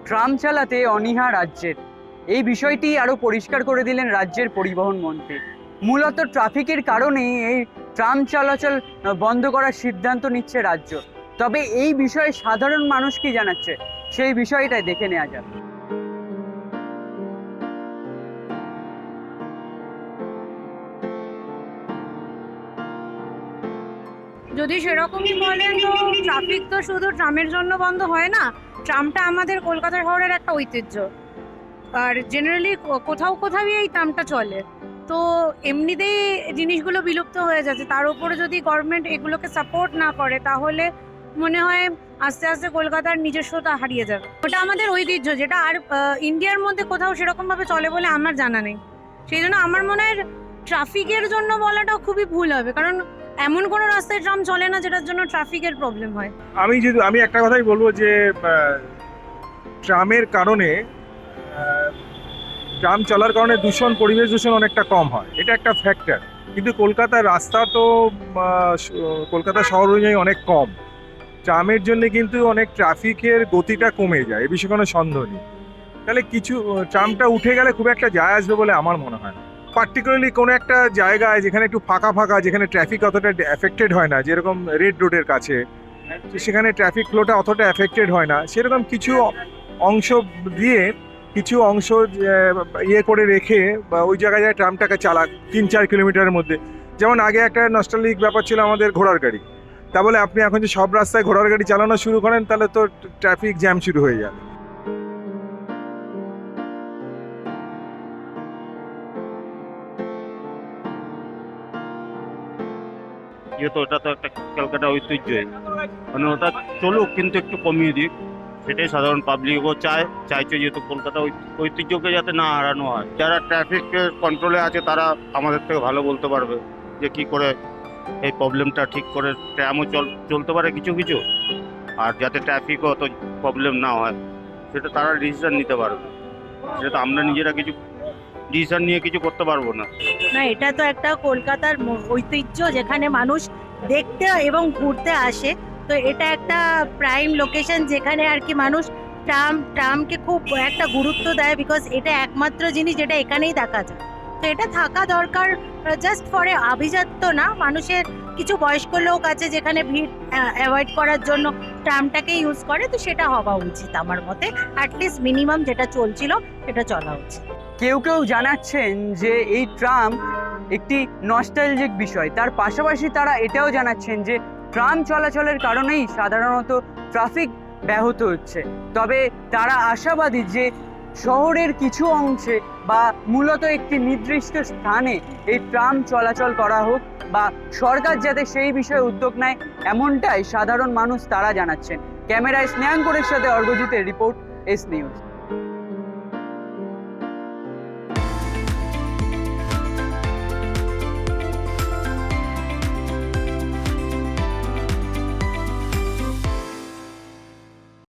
Tram চালাতে অনীহা রাজ্যের। এই বিষয়টি আরও পরিষ্কার করে দিলেন রাজ্যের পরিবহন মন্ত্রী। মূলত ট্রাফিকের কারণেই এই ট্রাম চলাচল বন্ধ করার সিদ্ধান্ত নিচ্ছে রাজ্য। তবে এই বিষয়ে সাধারণ মানুষ কি জানাচ্ছে সেই বিষয়টাই দেখে নেওয়া যাক। যদি সেরকমই বলেন তো ট্রাফিক তো শুধু ট্রামের জন্য বন্ধ হয় না। ট্রামটা আমাদের কলকাতা শহরের একটা ঐতিহ্য, আর জেনারেলি কোথাও কোথাও এই ট্রামটা চলে। তো এমনিতেই জিনিসগুলো বিলুপ্ত হয়ে যাচ্ছে, তার উপরে যদি গভর্নমেন্ট এগুলোকে সাপোর্ট না করে তাহলে মনে হয় আস্তে আস্তে কলকাতার নিজস্বতা হারিয়ে যাবে। ওটা আমাদের ঐতিহ্য, যেটা আর ইন্ডিয়ার মধ্যে কোথাও সেরকমভাবে চলে বলে আমার জানা নেই। সেই জন্য আমার মনে হয় ট্রাফিকের জন্য বলাটা খুবই ভুল হবে, কারণ এমন কোনো রাস্তায় ট্রাম চলে না যেটার জন্য ট্রাফিকের প্রবলেম হয়। আমি একটা কথাই বলবো যে ট্রামের কারণে ট্রাম চলার কারণে পরিবেশ দূষণ অনেকটা কম হয়, এটা একটা ফ্যাক্টর। কিন্তু কলকাতার রাস্তা তো কলকাতা শহর অনুযায়ী অনেক কম। ট্রামের জন্য কিন্তু অনেক ট্রাফিকের গতিটা কমে যায়, এ বিষয়ে কোনো সন্দেহ নেই। তাহলে কিছু ট্রামটা উঠে গেলে খুব একটা যায় আসবে বলে আমার মনে হয় না। পার্টিকুলারলি কোনো একটা জায়গায় যেখানে একটু ফাঁকা ফাঁকা, যেখানে ট্রাফিক অতটা এফেক্টেড হয় না, যেরকম রেড রোডের কাছে, সেখানে ট্রাফিক ফ্লোটা অতটা এফেক্টেড হয় না, সেরকম কিছু অংশ দিয়ে কিছু অংশ ইয়ে করে রেখে বা ওই জায়গায় ট্রামটাকে চালাক 3-4 কিলোমিটারের মধ্যে। যেমন আগে একটা নস্টালজিক ব্যাপার ছিল আমাদের ঘোড়ার গাড়ি, তা বলে আপনি এখন যে সব রাস্তায় ঘোড়ার গাড়ি চালানো শুরু করেন তাহলে তো ট্রাফিক জ্যাম শুরু হয়ে যাবে। যেহেতু ওটা তো একটা ক্যালকাটা ঐতিহ্যই, মানে ওটা চলুক কিন্তু একটু কমিয়ে দিক, সেটাই সাধারণ পাবলিকও চাইছে, যেহেতু কলকাতা ঐতিহ্যকে যাতে না হারানো হয়। যারা ট্রাফিক কন্ট্রোলে আছে তারা আমাদের থেকে ভালো বলতে পারবে যে কি করে এই প্রবলেমটা ঠিক করে ট্রামও চলতে পারে কিছু কিছু, আর যাতে ট্রাফিকও অত প্রবলেম না হয় সেটা তারা ডিসিশন নিতে পারবে। সেটা আমরা নিজেরা কিছু ডিসিশন নিয়ে কিছু করতে পারবো না। না, এটা তো একটা কলকাতার ঐতিহ্য, যেখানে মানুষ দেখতে এবং ঘুরতে আসে। তো এটা একটা প্রাইম লোকেশন যেখানে আর কি মানুষ ট্রামকে খুব একটা গুরুত্ব দেয়, বিকজ এটা একমাত্র জিনিস যেটা এখানেই দেখা যায়। তো এটা থাকা দরকার, জাস্ট ফর আভিজাত্য না, মানুষের কিছু বয়স্ক লোক আছে যেখানে ভিড় অ্যাভয়েড করার জন্য ট্রামটাকে ইউজ করে, তো সেটা হওয়া উচিত আমার মতে। অ্যাটলিস্ট মিনিমাম যেটা চলছিল সেটা চলা উচিত। কেউ কেউ জানাচ্ছেন যে এই ট্রাম একটি নস্টালজিক বিষয়, তার পাশাপাশি তারা এটাও জানাচ্ছেন যে ট্রাম চলাচলের কারণেই সাধারণত ট্রাফিক ব্যাহত হচ্ছে। তবে তারা আশাবাদী যে শহরের কিছু অংশে বা মূলত একটি নির্দিষ্ট স্থানে এই ট্রাম চলাচল করা হোক, বা সরকার যাতে সেই বিষয়ে উদ্যোগ নেয়, এমনটাই সাধারণ মানুষ তারা জানাচ্ছেন। ক্যামেরায় স্নেহাঙ্করের সাথে অর্ঘজিতের রিপোর্ট, এস নিউজ।